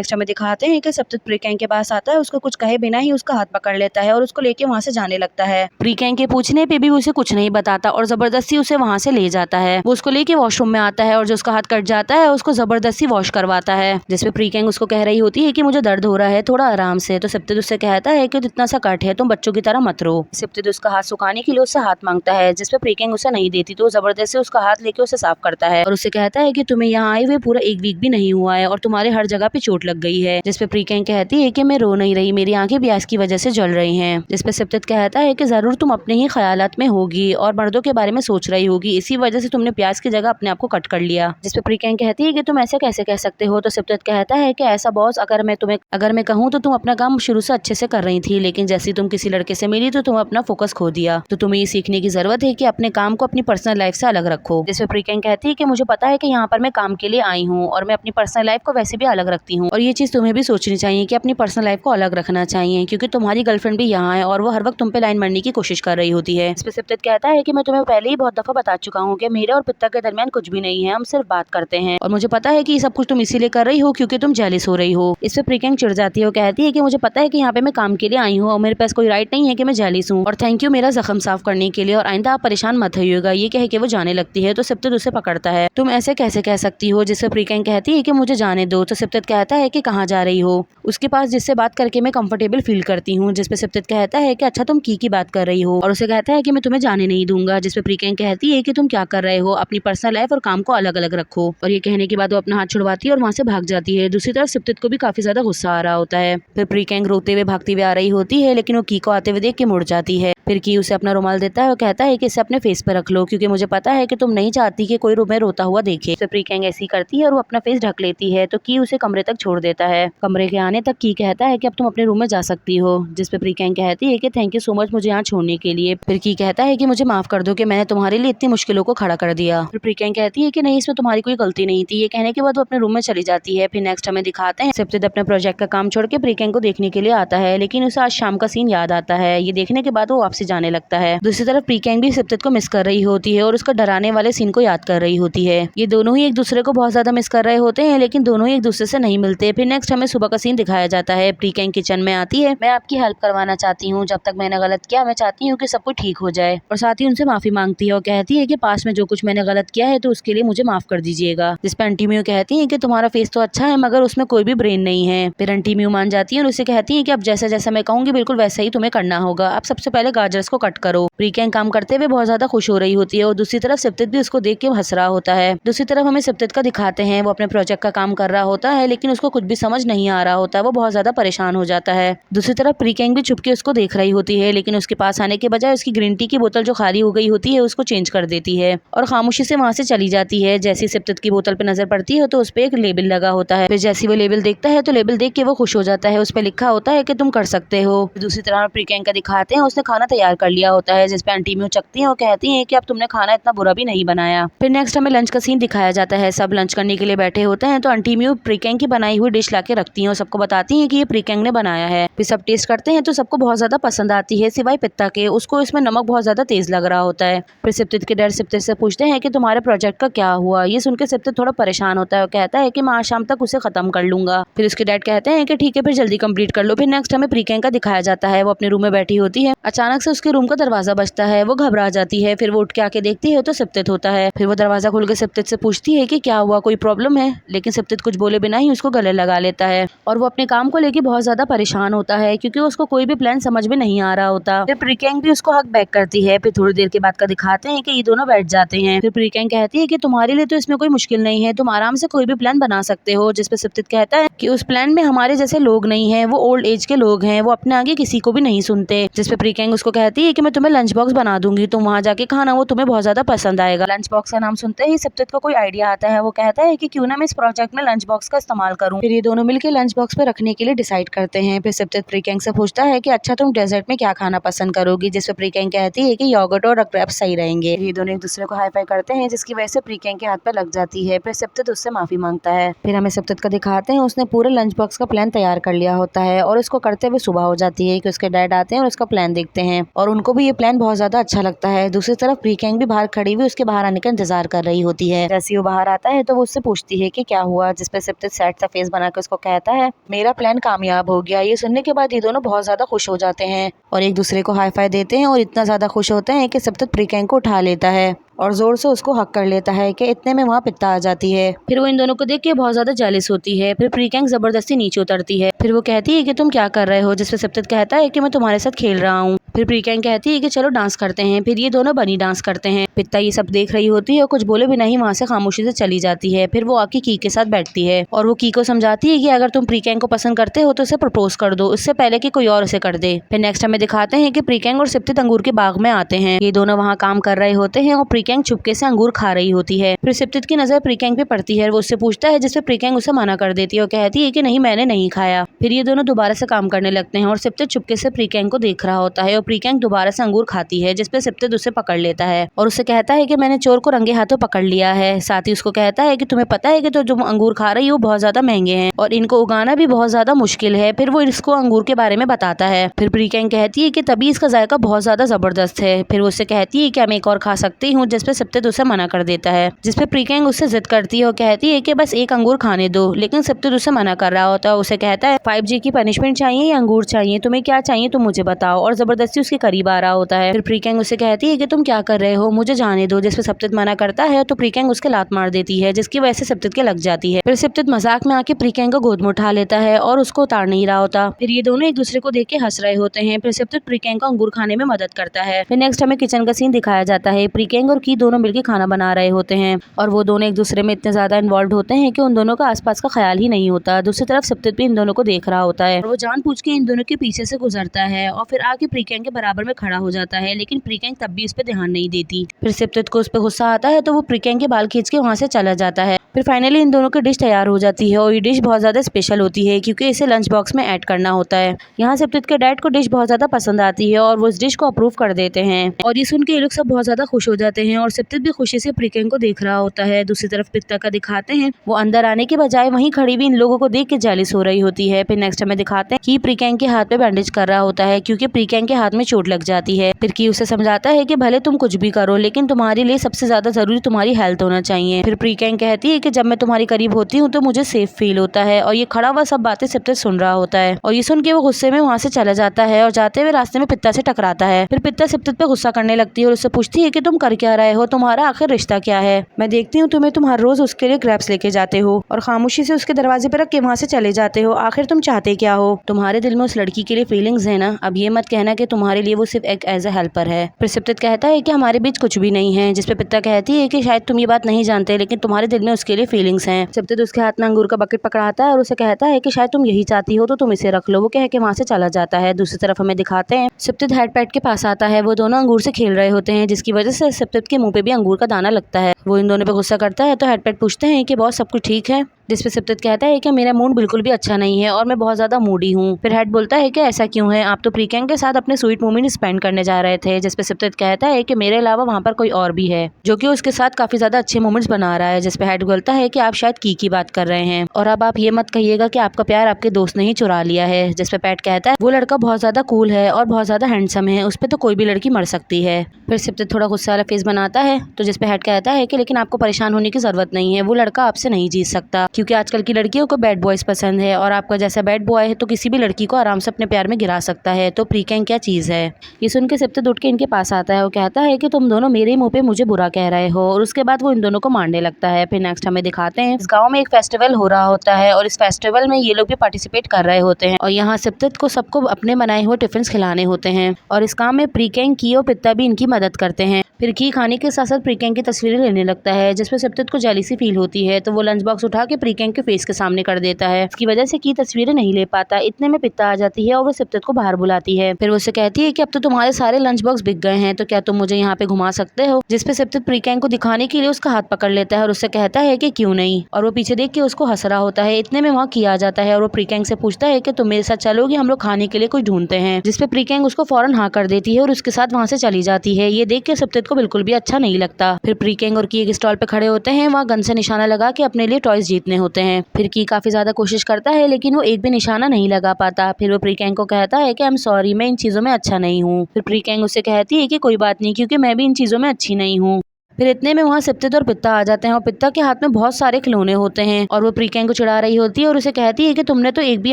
Next हमें दिखाते हैं कि सप्तक प्रीकैंग के पास आता है, उसको कुछ कहे बिना ही उसका हाथ पकड़ लेता है और उसको लेके वहाँ से जाने लगता है। प्रीकैंग के पूछने पे भी उसे कुछ नहीं बताता और जबरदस्ती उसे वहाँ से ले जाता है। वो उसको लेके वॉशरूम में आता है और जो उसका हाथ कट जाता है उसको जबरदस्ती वॉश करवाता है, जिसपे प्रीकैंग उसको कह रही होती है कि मुझे दर्द हो रहा है, थोड़ा आराम से। तो सप्तक उससे कहता है कि इतना सा कट है, तुम बच्चों की तरह मत रो। सप्तक उसका हाथ सुखाने के लिए उससे हाथ मांगता है, जिसपे प्रीकैंग उसे नहीं देती, तो जबरदस्ती उसका हाथ लेके उसे साफ करता है और उससे कहता है कि तुम्हें यहाँ आए हुए पूरा एक वीक भी नहीं हुआ है और तुम्हारे हर जगह पे चोट लग गई है। जिसपे प्रीकैंग कहती है कि मैं रो नहीं रही, मेरी आंखें प्यास की वजह से जल रही हैं। जिसपे सप्तक कहता है कि जरूर तुम अपने ही ख्यालात में होगी और मर्दों के बारे में सोच रही होगी, इसी वजह से तुमने प्यास की जगह अपने आप को कट कर लिया। जिसपे प्रीकैंग कहती है कि तुम ऐसे कैसे कह सकते हो। तो सप्तक कहता है कि ऐसा बॉस, अगर मैं कहूँ तो तुम अपना काम शुरू से अच्छे से कर रही थी, लेकिन जैसे तुम किसी लड़के से मिली तो तुम अपना फोकस खो दिया। तो तुम्हें ये सीखने की जरूरत है कि अपने काम को अपनी पर्सनल लाइफ से अलग रखो। जिसपे प्रीकैंग कहती है कि मुझे पता है कि यहाँ पर मैं काम के लिए आई हूँ और मैं अपनी पर्सनल लाइफ को वैसे भी अलग रखती हूँ, और ये चीज तुम्हें भी सोचनी चाहिए कि अपनी पर्सनल लाइफ को अलग रखना चाहिए, क्योंकि तुम्हारी गर्लफ्रेंड भी यहाँ है और वो हर वक्त तुम पे लाइन मारने की कोशिश कर रही होती है। इस पे सप्तक कहता है कि मैं तुम्हें पहले ही बहुत दफा बता चुका हूँ कि मेरे और पिता के दरमियान कुछ भी नहीं है, हम सिर्फ बात करते हैं और मुझे पता है कि ये सब कुछ तुम इसीलिए कर रही हो क्योंकि तुम जेलिस हो रही हो। इस पे प्रीकैंग चिढ़ जाती है और कहती है कि मुझे पता है कि यहाँ पे मैं काम के लिए आई हूँ और मेरे पास कोई राइट नहीं है कि मैं जेलिस हूँ, और थैंक यू मेरा जख्म साफ करने के लिए, और आइंदा आप परेशान मत होइएगा। ये कह के वो जाने लगती है तो सप्तक उसे पकड़ता है, तुम ऐसे कैसे कह सकती हो। जिससे प्रीकैंग कहती है कि मुझे जाने दो। तो सप्तक कहता है कि कहाँ जा रही हो, उसके पास जिससे बात करके मैं कंफर्टेबल फील करती हूँ। जिसपे सप्तक कहता है कि अच्छा तुम की बात कर रही हो, और उसे कहता है कि मैं तुम्हें जाने नहीं दूंगा। जिसपे प्रीकैंग कहती है कि तुम क्या कर रहे हो, अपनी पर्सनल लाइफ और काम को अलग अलग रखो। और ये कहने के बाद वो अपना हाथ छुड़वाती है और वहाँ से भाग जाती है। दूसरी तरफ सप्तक को भी काफी ज्यादा गुस्सा आ रहा होता है। फिर प्रीकैंग रोते हुए भागती हुई आ रही होती है, लेकिन वो की को आते हुए देख के मुड़ जाती है। फिर की उसे अपना रुमाल देता है और कहता है कि इसे अपने फेस पे रख लो, क्योंकि मुझे पता है कि तुम नहीं चाहती कि कोई रूम में रोता हुआ देखे। तो प्रीकैंग ऐसी करती है और वो अपना फेस ढक लेती है। तो की उसे कमरे तक छोड़ देता है। कमरे के आने तक की कहता है कि अब तुम अपने रूम में जा सकती हो। जिसपे प्रीकैंग कहती है कि थैंक यू सो मच मुझे यहाँ छोड़ने के लिए। फिर की कहता है कि मुझे माफ कर दो कि मैंने तुम्हारे लिए इतनी मुश्किलों को खड़ा कर दिया। फिर प्रीकैंग कहती है कि नहीं, इसमें तुम्हारी कोई गलती नहीं थी। ये कहने के बाद वो अपने रूम में चली जाती है। फिर नेक्स्ट हमें दिखाते हैं सप्तक अपने प्रोजेक्ट का काम छोड़ के प्रीकैंग को देखने के लिए आता है, लेकिन उसे आज शाम का सीन याद आता है। ये देखने के बाद वो वापसी जाने लगता है। दूसरी तरफ प्रीकैंग भी सप्तक को मिस कर रही होती है और उसका डराने वाले सीन को याद कर रही होती है। ये दोनों ही एक दूसरे को बहुत ज्यादा मिस कर रहे होते हैं, लेकिन दोनों ही एक दूसरे से नहीं मिलते। फिर नेक्स्ट हमें सुबह का सीन दिखाया जाता है। प्रीकैंग किचन में आती है, मैं आपकी हेल्प करवाना चाहती हूँ, जब तक मैंने गलत किया मैं चाहती हूँ कि सब कुछ ठीक हो जाए, और साथ ही उनसे माफी मांगती है और कहती है कि पास में जो कुछ मैंने गलत किया है तो उसके लिए मुझे माफ कर दीजिएगा। जिस पर आंटी म्यू कहती है कि तुम्हारा फेस तो अच्छा है मगर उसमें कोई भी ब्रेन नहीं है। फिर आंटी म्यू मान जाती है और उसे कहती है कि अब जैसा जैसा मैं कहूंगी बिल्कुल वैसा ही तुम्हें करना होगा। अब सबसे पहले गाजर्स को कट करो। प्रीकैंग काम करते हुए बहुत ज्यादा खुश हो रही होती है और दूसरी तरफ सप्तक भी उसको देख के हंस रहा होता है। दूसरी तरफ हमें सप्तक का दिखाते हैं, वो अपने प्रोजेक्ट का काम कर रहा होता है, लेकिन उसको कुछ भी समझ नहीं आ रहा होता है, वो बहुत ज्यादा परेशान हो जाता है। दूसरी तरफ प्रीकैंग भी छुप के उसको देख रही होती है, लेकिन उसके पास आने के बजाय उसकी ग्रीन टी की बोतल जो खाली हो गई होती है उसको चेंज कर देती है और खामोशी से वहां से चली जाती है। जैसे सप्तक की बोतल पे नजर पड़ती है तो उस पे एक लेबल लगा होता है। फिर जैसे वो लेबल देखता है तो लेबल देख के वो खुश हो जाता है। उस पे लिखा होता है कि तुम कर सकते हो। दूसरी तरफ प्रीकैंग का दिखाते हैं, उसने खाना तैयार कर लिया होता है, जिसपे आंटी म्यू चकती है और कहती है कि अब तुमने खाना इतना बुरा भी नहीं बनाया। फिर नेक्स्ट हमें लंच का सीन दिखाया जाता है। सब लंच करने के लिए बैठे होते हैं तो आंटी म्यू प्रीकैंग की बनाई हुई डिश लाके रखती है और सबको बताती है कि ये प्रीकैंग ने बनाया है। फिर सब टेस्ट करते हैं तो सबको बहुत ज्यादा पसंद आती है सिवाय पित्ता के, उसको इसमें नमक बहुत ज्यादा तेज लग रहा होता है। फिर सप्तक के डैड सप्तक से पूछते हैं कि तुम्हारे प्रोजेक्ट का क्या हुआ। ये सुनकर सप्तक थोड़ा परेशान होता है और कहता है कि मैं आज शाम तक उसे खत्म कर लूंगा। फिर उसके डैड कहते हैं कि ठीक है फिर जल्दी कंप्लीट कर लो। फिर नेक्स्ट हमें प्रीकैंग का दिखाया जाता है, वो अपने रूम में बैठी होती है, अचानक से उसके रूम का दरवाजा बजता है, वो घबरा जाती है। फिर वो उठ के आके देखती है तो सप्तक होता है। फिर वो दरवाजा खोल के सप्तक से पूछती है कि क्या हुआ, कोई प्रॉब्लम है, लेकिन सप्तक कुछ बोले बिना ही उसको गले लगा लेता है और वो अपने काम को लेके बहुत ज्यादा परेशान होता है क्योंकि उसको कोई भी प्लान समझ में नहीं आ रहा होता। फिर प्रीकैंग भी उसको हक बैक करती है। फिर थोड़ी देर के बाद का दिखाते हैं कि ये दोनों बैठ जाते हैं। फिर प्रीकैंग कहती है कि तुम्हारे लिए तो इसमें कोई मुश्किल नहीं है, तुम आराम से कोई भी प्लान बना सकते हो। जिसपे सप्तक कहता है कि उस प्लान में हमारे जैसे लोग नहीं है, वो ओल्ड एज के लोग हैं, वो अपने आगे किसी को भी नहीं सुनते। जिसपे प्रीकैंग उसको कहती है कि मैं तुम्हें लंच बॉक्स बना दूंगी, तुम वहाँ जाके खाना, वो तुम्हें बहुत ज्यादा पसंद आएगा। लंच बॉक्स का नाम सुनते ही सप्तक को कोई आइडिया आता है, वो कहता है कि क्यों ना मैं इस प्रोजेक्ट में लंच बॉक्स का इस्तेमाल करूं। फिर ये दोनों मिलकर लंच बॉक्स पे रखने के लिए डिसाइड करते हैं। फिर सप्तक प्रीकैंग से पूछता है कि अच्छा तुम डेजर्ट में क्या खाना पसंद करोगी। जिसपे प्रीकैंग कहती है कि योगर्ट और ग्रेप्स सही रहेंगे। ये दोनों एक दूसरे को हाई फाई करते हैं, जिसकी वजह से प्रीकैंग के हाथ पे लग जाती है। फिर सप्तक उससे माफी मांगता है। फिर हमें सप्तक का दिखाते हैं, उसने पूरे लंच बॉक्स का प्लान तैयार कर लिया होता है और इसको करते हुए सुबह हो जाती है कि उसके डैड आते हैं और उसका प्लान देखते हैं और उनको भी ये प्लान बहुत ज्यादा अच्छा लगता है। दूसरी तरफ प्रीकैंग भी बाहर खड़ी हुई उसके बाहर आने का इंतजार कर रही होती है। जैसे वो बाहर आता है तो वो उससे पूछती है कि क्या हुआ। जिसपे सप्तक सैड सा फेस बना के उसको कहता है मेरा प्लान कामयाब हो गया। ये सुनने के बाद ये दोनों बहुत ज्यादा खुश हो जाते हैं और एक दूसरे को हाई फाई देते हैं और इतना ज्यादा खुश होते हैं कि सप्तक प्रीकैंग को उठा लेता है और जोर से उसको हक कर लेता है कि इतने में वहाँ पित्ता आ जाती है। फिर वो इन दोनों को देख के बहुत ज्यादा जेलस होती है। फिर प्रीकैंग जबरदस्ती नीचे उतरती है। फिर वो कहती है कि तुम क्या कर रहे हो, जिसपे सप्तक कहता है कि मैं तुम्हारे साथ खेल रहा हूँ। फिर प्रीकैंग कहती है कि चलो डांस करते हैं। फिर ये दोनों बनी डांस करते हैं। पित्ता ये सब देख रही होती है और कुछ बोले बिना ही वहाँ से खामोशी से चली जाती है। फिर वो आके की के साथ बैठती है और वो की को समझाती है कि अगर तुम प्रीकैंग को पसंद करते हो तो उसे प्रपोज कर दो, इससे पहले कि कोई और उसे कर दे। फिर नेक्स्ट हमें दिखाते हैं कि प्रीकैंग और सिप्तित अंगूर के बाग में आते हैं। ये दोनों वहाँ काम कर रहे होते हैं और प्रीकैंग चुपके से अंगूर खा रही होती है। फिर सिप्तित की नजर प्रीकैंग पे पड़ती है। वो उससे पूछता है, जिसपे प्रीकैंग उसे मना कर देती है और कहती है कि नहीं, मैंने नहीं खाया। फिर ये दोनों दोबारा से काम करने लगते हैं और सिप्तित चुपके से प्रीकैंग को देख रहा होता है और प्रीकैंग दोबारा से अंगूर खाती है, जिसपे सिप्तित उसे पकड़ लेता है और उसे कहता है कि मैंने चोर को रंगे हाथों पकड़ लिया है। साथ ही उसको कहता है कि तुम्हें पता है कि तो जो अंगूर खा रही हो बहुत ज्यादा महंगे हैं और इनको उगाना भी बहुत ज्यादा मुश्किल है। फिर वो इसको अंगूर के बारे में बताता है। फिर प्रीकैंग कहती है कि तभी इसका जायका बहुत ज्यादा जबरदस्त है। फिर वो उससे कहती है कि मैं एक और खा सकती हूँ, जिसपे सिप्तित उसे मना कर देता है। जिसपे प्रीकैंग उससे जिद करती है और कहती है कि बस एक अंगूर खाने दो, लेकिन सिप्तित उसे मना कर रहा होता है। उसे कहता है 5G की पनिशमेंट चाहिए या अंगूर चाहिए, तुम्हें क्या चाहिए तुम मुझे बताओ, और जबरदस्ती उसके करीब आ रहा होता है। फिर प्रीकैंग उसे कहती है कि तुम क्या कर रहे हो, मुझे जाने दो। जिसपे सिप्तित मना करता है तो प्रीकैंग उसके लात मार देती है, जिसकी वजह से सिप्तित के लग जाती है। फिर सिप्तित मजाक में आके प्रीकैंग को गोद में उठा लेता है और उसको उतार नहीं रहा होता। फिर ये दोनों एक दूसरे को देख के हंस रहे होते हैं। फिर सिप्तित प्रीकैंग को अंगूर खाने में मदद करता है। फिर नेक्स्ट हमें किचन का सीन दिखाया जाता है। प्रीकैंग और की दोनों मिलकर खाना बना रहे होते हैं और वो दोनों एक दूसरे में इतने ज्यादा इन्वॉल्व होते हैं कि उन दोनों का आसपास का ख्याल ही नहीं होता। दूसरी तरफ सिप्तित भी इन दोनों को देख रहा होता है और वो जानबूझ के इन दोनों के पीछे से गुजरता है और फिर आके प्रीकैंग के बराबर में खड़ा हो जाता है, लेकिन प्रीकैंग तब भी उस पर ध्यान नहीं देती। फिर सिप्तित को उस पर गुस्सा आता है तो वो प्रीकैंग के बाल खींच के वहाँ से चला जाता है। फिर फाइनली इन दोनों की डिश तैयार हो जाती है और ये डिश बहुत ज्यादा स्पेशल होती है क्योंकि इसे लंच बॉक्स में ऐड करना होता है। यहाँ सिप्तित के डैड को डिश बहुत ज्यादा पसंद आती है और वो इस डिश को अप्रूव कर देते हैं और ये सुन के ये लोग सब बहुत ज्यादा खुश हो जाते हैं और सिप्तित भी खुशी से प्रीकैंग को देख रहा होता है। दूसरी तरफ पित्ता का दिखाते हैं, वो अंदर आने के बजाय वहीं खड़ी हुई इन लोगों को देख के जेलस हो रही होती है। फिर नेक्स्ट हमें दिखाते हैं कि प्रीकैंग के हाथ पे बैंडेज कर रहा होता है क्योंकि प्रीकैंग के हाथ में चोट लग जाती है। फिर की उसे समझाता है कि भले तुम कुछ भी करो लेकिन तुम्हारे लिए सबसे ज्यादा जरूरी तुम्हारी हेल्थ होना चाहिए। फिर प्रीकैंग कहती है कि जब मैं तुम्हारी करीब होती हूँ तो मुझे सेफ फील होता है और ये खड़ा हुआ सब बातें सिप्तित सुन रहा होता है और ये सुन के वो गुस्से में वहाँ से चला जाता है और जाते हुए रास्ते में पित्ता से टकराता है। फिर पित्ता सिप्तित पे गुस्सा करने लगती है और उससे पूछती है कि तुम कर क्या रहे हो, तुम्हारा आखिर रिश्ता क्या है। मैं देखती हूँ तुम्हें, तुम हर रोज उसके लिए ग्रैप्स लेके जाते हो और खामोशी से उसके दरवाजे पर रख के वहाँ से चले जाते हो, आखिर तुम चाहते क्या हो। तुम्हारे दिल में उस लड़की के लिए फीलिंग्स है ना, अब ये मत कहना कि तुम्हारे लिए वो सिर्फ एक एज ए हेल्पर है। फिर सिप्तित कहता है कि हमारे बीच कुछ भी नहीं है, जिसपे पित्ता कहती है कि शायद तुम ये बात नहीं जानते लेकिन तुम्हारे दिल में उसके लिए फीलिंग्स हैं। सिप्तित उसके हाथ में अंगूर का बकेट पकड़ाता है और उसे कहता है कि शायद तुम यही चाहती हो तो तुम इसे रख लो। वो कह के वहाँ से चला जाता है। दूसरी तरफ हमें दिखाते हैं सिप्तित हेडपैड के पास आता है। वो दोनों अंगूर से खेल रहे होते हैं जिसकी वजह से सिप्तित के मुंह पे भी अंगूर का दाना लगता है। वो इन दोनों पे गुस्सा करता है तो हेडपैड पूछते हैं कि बॉस सब कुछ ठीक है, जिसपे सिप्तित कहता है कि मेरा मूड बिल्कुल भी अच्छा नहीं है और मैं बहुत ज्यादा मूडी हूँ। फिर हेड बोलता है कि ऐसा क्यों है, आप तो प्रीकैंग के साथ अपने स्वीट मोमेंट स्पेंड करने जा रहे थे। जिसपे सिप्तित कहता है कि मेरे अलावा वहाँ पर कोई और भी है जो कि उसके साथ काफी ज्यादा अच्छे मोमेंट्स बना रहा है। जिसपे हेड बोलता है कि आप शायद की बात कर रहे हैं और अब आप ये मत कहिएगा कि आपका प्यार आपके दोस्त ने ही चुरा लिया है। जिसपे पैट कहता है वो लड़का बहुत ज्यादा कूल है और बहुत ज्यादा हैंडसम है, उस पर तो कोई भी लड़की मर सकती है। फिर सिप्तित थोड़ा गुस्सा वाला फेस बनाता है तो जिसपे हेड कहता है कि लेकिन आपको परेशान होने की जरूरत नहीं है, वो लड़का आपसे नहीं जीत सकता क्योंकि आजकल की लड़कियों को बैड बॉयज पसंद है और आपका जैसा बैड बॉय है तो किसी भी लड़की को आराम से अपने प्यार में गिरा सकता है। तो प्रीकैंग क्या चीज है। ये सुन के सिप्तित उठ के इनके पास आता है और कहता है कि तुम दोनों मेरे मुंह पे मुझे बुरा कह रहे हो और उसके बाद वो इन दोनों को मारने लगता है। फिर नेक्स्ट हमें दिखाते हैं इस गाँव में एक फेस्टिवल हो रहा होता है और इस फेस्टिवल में ये लोग भी पार्टिसिपेट कर रहे होते हैं और यहाँ सिप्तित को सबको अपने बनाए हुए टिफिन खिलाने होते हैं और इस काम में प्रीकैंग की और पित्ता भी इनकी मदद करते हैं। फिर की खाने के साथ साथ प्रीकैंग की तस्वीरें लेने लगता है जिसपे सिप्तित को जेलसी फील होती है तो वो लंच बॉक्स उठा के प्रीकैंग के फेस के सामने कर देता है। इसकी वजह से की तस्वीरें नहीं ले पाता। इतने में पित्ता आ जाती है और वो सिप्तित को बाहर बुलाती है। फिर वो उससे कहती है कि अब तो तुम्हारे सारे लंच बॉक्स बिक गए हैं तो क्या तुम मुझे यहाँ पे घुमा सकते हो। जिसपे सिप्तित प्रीकैंग को दिखाने के लिए उसका हाथ पकड़ लेता है और उससे कहता है कि क्यों नहीं, और वो पीछे देख के उसको हंस रहा होता है। इतने में वहाँ की आ जाता है और वो प्रीकैंग से पूछता है कि तुम मेरे साथ चलोगी, हम लोग खाने के लिए कुछ ढूंढते हैं। जिसपे प्रीकैंग उसको फौरन हाँ कर देती है और उसके साथ वहाँ से चली जाती है। ये देख के सिप्तित को बिल्कुल भी अच्छा नहीं लगता। फिर प्रीकैंग और की एक स्टॉल पे खड़े होते हैं, वहाँ गन से निशाना लगा के अपने लिए टॉयज जीतने होते हैं। फिर की काफी ज्यादा कोशिश करता है लेकिन वो एक भी निशाना नहीं लगा पाता। फिर वो प्रीकैंग को कहता है कि आई एम सॉरी, मैं इन चीजों में अच्छा नहीं हूँ। फिर प्रीकैंग उससे कहती है कि कोई बात नहीं क्योंकि मैं भी इन चीजों में अच्छी नहीं हूँ। फिर इतने में वहाँ सिप्तित और पित्ता आ जाते हैं और पित्ता के हाथ में बहुत सारे खिलौने होते हैं और वो प्रीकैंग को चिढ़ा रही होती है और उसे कहती है कि तुमने तो एक भी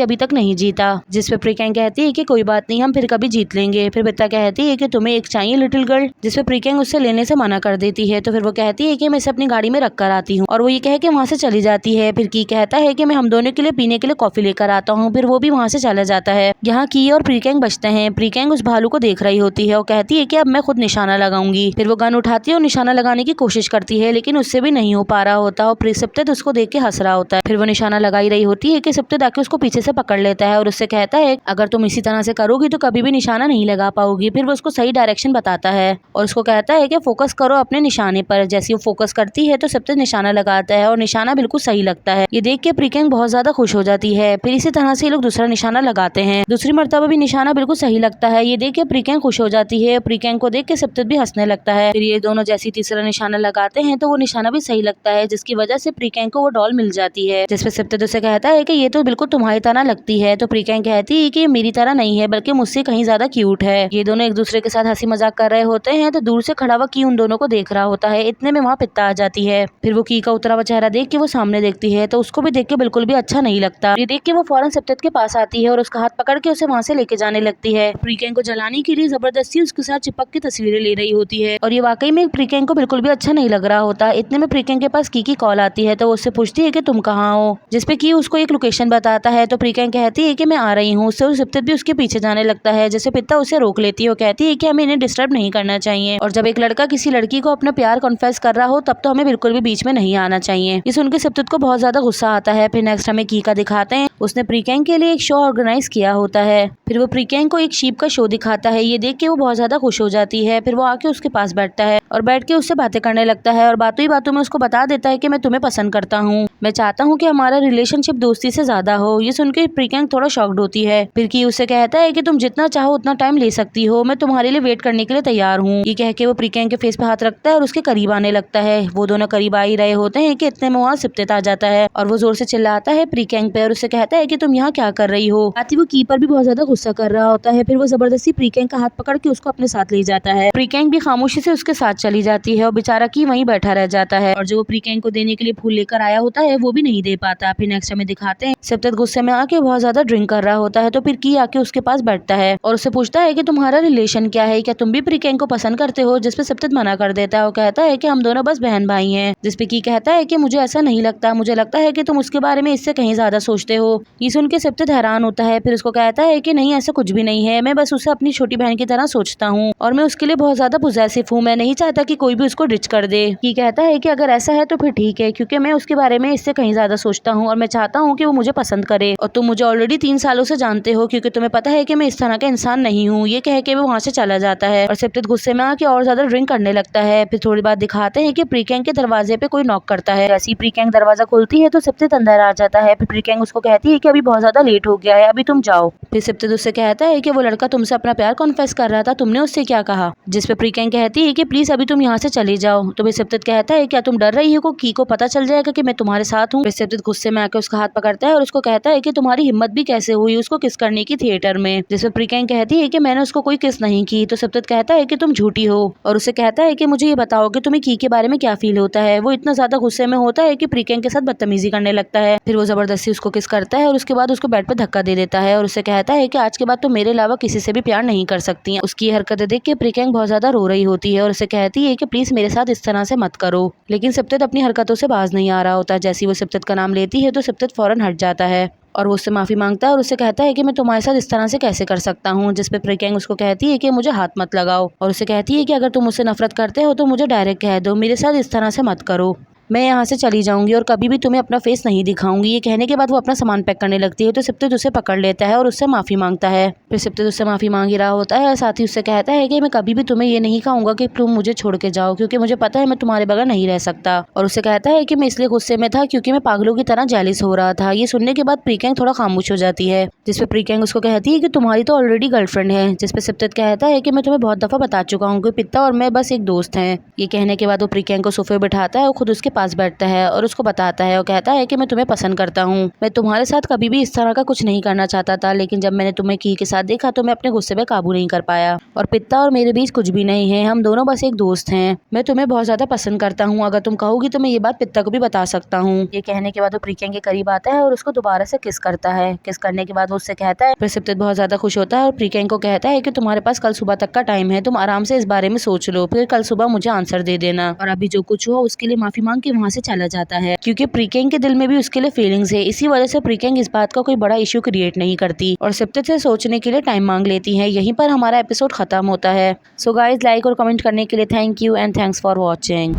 अभी तक नहीं जीता। जिस पे प्रीकैंग कहती है कि कोई बात नहीं, हम फिर कभी जीत लेंगे। फिर पित्ता कहती है कि तुम्हें एक चाहिए लिटिल गर्ल, जिस पे प्रीकैंग उससे लेने से मना कर देती है। तो फिर वो कहती है कि मैं इसे अपनी गाड़ी में रख कर आती हूँ और वो ये कह के वहाँ से चली जाती है। फिर की कहता है कि मैं हम दोनों के लिए पीने के लिए कॉफी लेकर आता हूँ। फिर वो भी वहाँ से चला जाता है। यहाँ की और प्रीकैंग बचते हैं। प्रीकैंग उस भालू को देख रही होती है और कहती है कि अब मैं खुद निशाना लगाऊंगी। फिर वो गन उठाती है और निशाना लगाने की कोशिश करती है, लेकिन उससे भी नहीं हो पा रहा होता और सिप्तित उसको देख के हंस रहा होता है। फिर वो निशाना लगाई रही होती है कि सिप्तित आके उसको पीछे से पकड़ लेता है और उससे कहता है अगर तुम इसी तरह से करोगी तो कभी भी निशाना नहीं लगा पाओगी। फिर वो उसको सही डायरेक्शन बताता है और उसको कहता है कि फोकस करो अपने निशाने पर। जैसे वो फोकस करती है तो सिप्तित निशाना लगाता है और निशाना बिल्कुल सही लगता है। ये देख के प्रीकैंग बहुत ज्यादा खुश हो जाती है। फिर इसी तरह से ये लोग दूसरा निशाना लगाते हैं। दूसरी मर्तबा भी निशाना बिल्कुल सही लगता है। ये देख के प्रीकैंग खुश हो जाती है। प्रीकैंग को देख के सिप्तित भी हंसने लगता है। फिर ये दोनों जैसी तीसरा निशाना लगाते हैं तो वो निशाना भी सही लगता है, जिसकी वजह से प्रीकैंग को वो डॉल मिल जाती है। जिसपे सिप्तित उसे कहता है कि ये तो बिल्कुल तुम्हारी तरह लगती है। तो प्रीकैंग कहती है कि मेरी तरह नहीं है बल्कि मुझसे कहीं ज्यादा क्यूट है। ये दोनों एक दूसरे के साथ हंसी मजाक कर रहे होते हैं तो दूर से खड़ा हुआ की उन दोनों को देख रहा होता है। इतने में वहाँ पित्ता आ जाती है। फिर वो की का उतरा हुआ चेहरा देख के वो सामने देखती है तो उसको भी देख के बिल्कुल भी अच्छा नहीं लगता। ये देख के वो फौरन सिप्तित के पास आती है और उसका हाथ पकड़ के उसे वहाँ से लेके जाने लगती है। प्रीकैंग को जलाने के लिए जबरदस्ती उसके साथ चिपक के तस्वीरें ले रही होती है और ये वाकई में प्रीकैंग को बिल्कुल भी अच्छा नहीं लग रहा होता। इतने में प्रीकैंग के पास की कॉल आती है तो वो उससे पूछती है कि तुम कहाँ हो, जिसपे की उसको एक लोकेशन बताता है। तो प्रीकैंग कहती है कि मैं आ रही हूँ। उससे सिप्तित भी उसके पीछे जाने लगता है। जैसे पित्ता उसे रोक लेती है और कहती है कि हमें इन्हें डिस्टर्ब नहीं करना चाहिए और जब एक लड़का किसी लड़की को अपना प्यार कन्फेस कर रहा हो तब तो हमें बिल्कुल भी बीच में नहीं आना चाहिए। ये सुन के सिप्तित को बहुत ज्यादा गुस्सा आता है। फिर नेक्स्ट हमें की का दिखाते हैं। उसने प्रीकैंग के लिए एक शो ऑर्गेनाइज किया होता है। फिर वो प्रीकैंग को एक शीप का शो दिखाता है। ये देख के वो बहुत ज्यादा खुश हो जाती है। फिर वो आके उसके पास बैठता है और बैठ के उससे बातें करने लगता है और बातों ही बातों में उसको बता देता है कि मैं तुम्हें पसंद करता हूँ, मैं चाहता हूँ कि हमारा रिलेशनशिप दोस्ती से ज्यादा हो। ये सुन के प्रीकैंग थोड़ा शॉक्ड होती है। फिर की उसे कहता है कि तुम जितना चाहो उतना टाइम ले सकती हो, मैं तुम्हारे लिए वेट करने के लिए तैयार हूँ। ये कह के वो प्रीकैंग के फेस पे हाथ रखता है और उसके करीब आने लगता है। वो दोनों करीब आ ही रहे होते हैं कि इतने में वहाँ सिप्तित आ जाता है और वो जोर से चिल्लाता है प्रीकैंग पे और उससे कहता है कि तुम यहाँ क्या कर रही हो। आती वो की पर भी बहुत ज्यादा गुस्सा कर रहा होता है। फिर वो जबरदस्ती प्रीकैंग का हाथ पकड़ के उसको अपने साथ ले जाता है। प्रीकैंग भी खामोशी से उसके साथ चली जाती है और बेचारा की वहीं बैठा रह जाता है और जो वो प्रीकैंग को देने के लिए फूल लेकर आया होता है वो भी नहीं दे पाता। फिर नेक्स्ट हमें दिखाते हैं सिप्तित गुस्से में आके बहुत ज्यादा ड्रिंक कर रहा होता है। तो फिर की आके उसके पास बैठता है और उससे पूछता है कि तुम्हारा रिलेशन क्या है, क्या तुम भी प्रीकैंग को पसंद करते हो। जिसपे सिप्तित मना कर देता है और कहता है कि हम दोनों बस बहन भाई हैं। जिसपे की कहता है कि मुझे ऐसा नहीं लगता, मुझे लगता है कि तुम उसके बारे में इससे कहीं ज्यादा सोचते हो। ये सुन के सिप्तित हैरान होता है। फिर उसको कहता है कि नहीं, ऐसा कुछ भी नहीं है, मैं बस उसे अपनी छोटी बहन की तरह सोचता हूँ और मैं उसके लिए बहुत ज्यादा पोजेसिव हूँ, मैं नहीं चाहता कि कोई भी उसको डिच कर दे। की कहता है कि अगर ऐसा है तो फिर ठीक है, क्योंकि मैं उसके बारे में इससे कहीं ज्यादा सोचता हूँ और मैं चाहता हूँ कि वो मुझे पसंद करे और तुम मुझे ऑलरेडी 3 सालों से जानते हो क्योंकि तुम्हें पता है कि मैं इस तरह का इंसान नहीं हूँ। ये कह के वो वहाँ से चला जाता है और सिप्तित गुस्से में आके और ज्यादा ड्रिंक करने लगता है। फिर थोड़ी बात दिखाते हैं कि प्रीकैंग के दरवाजे पे कोई नॉक करता है। जैसे ही प्रीकैंग दरवाजा खोलती है तो सिप्तित अंदर आ जाता है। फिर प्रीकैंग उसको कहती है कि अभी बहुत ज्यादा लेट हो गया है, अभी तुम जाओ। फिर सिप्तित उससे कहता है कि वो लड़का तुमसे अपना प्यार कॉन्फेस कर रहा था, तुमने उससे क्या कहा। जिसपे प्रीकैंग कहती है कि प्लीज अभी तुम यहाँ से चले जाओ। तो फिर सिप्तित कहता है क्या तुम डर रही हो की को पता चल जाएगा कि मैं तुम्हारे साथ हूँ। फिर सिप्तित गुस्से में आकर उसका हाथ पकड़ता है और उसको कहता है कि तुम्हारी हिम्मत भी कैसे हुई उसको किस करने की थिएटर में। जिसपे प्रीकैंग कहती है कि मैंने उसको कोई किस नहीं की। तो सिप्तित कहता है कि तुम झूठी हो और उसे कहता है कि मुझे ये बताओ कि तुम्हें की के बारे में क्या फील होता है। वो इतना ज्यादा गुस्से में होता है कि प्रीकैंग के साथ बदतमीजी करने लगता है। फिर वो जबरदस्ती उसको किस करता है और उसके बाद उसको बेड पे धक्का दे देता है और उसे कहता है कि आज के बाद तो मेरे अलावा किसी से भी प्यार नहीं कर सकती है। उसकी हरकतें देख के प्रीकैंग बहुत ज्यादा रो रही होती है और उसे कहती है कि प्लीज मेरे साथ इस तरह से मत करो। लेकिन सिप्तित अपनी हरकतों से बाज नहीं आ रहा होता। जैसे वो सिप्तित का नाम लेती है तो सिप्तित फौरन हट जाता है और वो उससे माफी मांगता है और उससे कहता है कि मैं तुम्हारे साथ इस तरह से कैसे कर सकता हूँ। जिसपे प्रीकैंग उसको कहती है कि मुझे हाथ मत लगाओ और उसे कहती है कि अगर तुम मुझसे नफरत करते हो तो मुझे डायरेक्ट कह दो, मेरे साथ इस तरह से मत करो, मैं यहाँ से चली जाऊंगी और कभी भी तुम्हें अपना फेस नहीं दिखाऊंगी। ये कहने के बाद वो अपना सामान पैक करने लगती है तो सिप्तित उसे पकड़ लेता है और उससे माफी मांगता है। फिर सिप्तित उससे माफी मांग ही रहा होता है और साथ ही उससे कहता है कि मैं कभी भी तुम्हें ये नहीं कहूंगा कि तुम मुझे छोड़ के जाओ, क्योंकि मुझे पता है मैं तुम्हारे बगैर नहीं रह सकता। और उसे कहता है कि मैं इसलिए गुस्से में था क्योंकि मैं पागलों की तरह जेलिस हो रहा था। ये सुनने के बाद प्रीकैंग थोड़ा खामोश हो जाती है। जिसपे प्रीकैंग उसको कहती है कि तुम्हारी तो ऑलरेडी गर्लफ्रेंड है। जिसपे सिप्तित कहता है कि मैं तुम्हें बहुत दफा बता चुका हूँ कि पित्ता और मैं बस एक दोस्त हैं। ये कहने के बाद वो प्रीकैंग को सोफे बिठाता है और खुद उसके पास बैठता है और उसको बताता है और कहता है कि मैं तुम्हें पसंद करता हूँ। मैं तुम्हारे साथ कभी भी इस तरह का कुछ नहीं करना चाहता था, लेकिन जब मैंने तुम्हें की के साथ देखा तो मैं अपने गुस्से पे काबू नहीं कर पाया। और पित्ता और मेरे बीच कुछ भी नहीं है, हम दोनों बस एक दोस्त हैं। मैं तुम्हें बहुत ज्यादा पसंद करता हूँ, अगर तुम कहोगी तो मैं ये बात पित्ता को भी बता सकता हूँ। ये कहने के बाद वो प्रीकेन के करीब आता है और उसको दोबारा से किस करता है। किस करने के बाद वो उससे कहता है, फिर सिप्टेट बहुत ज्यादा खुश होता है और प्रीकेन को कहता है कि तुम्हारे पास कल सुबह तक का टाइम है, तुम आराम से इस बारे में सोच लो, फिर कल सुबह मुझे आंसर दे देना। और अभी जो कुछ हुआ उसके लिए माफी मांग के वहाँ से चला जाता है, क्योंकि प्रीकेन के दिल में भी उसके लिए फीलिंग्स है। इसी वजह से प्रीकेन इस बात का कोई बड़ा इश्यू क्रिएट नहीं करती और सिप्टेट से सोचने के लिए टाइम मांग लेती है। यहीं पर हमारा एपिसोड खत्म होता है। सो गाइज, लाइक और कमेंट करने के लिए thank you and thanks for watching.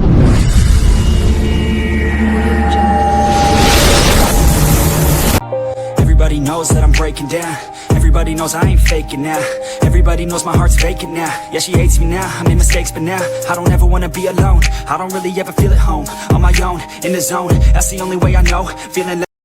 Everybody knows that I'm breaking down. Everybody knows I ain't faking now. Everybody knows my heart's vacant now. Yeah, she hates me now, I made mistakes but now I don't ever wanna be alone. I don't really ever feel at home. On my own, in the zone, that's the only way I know. Feeling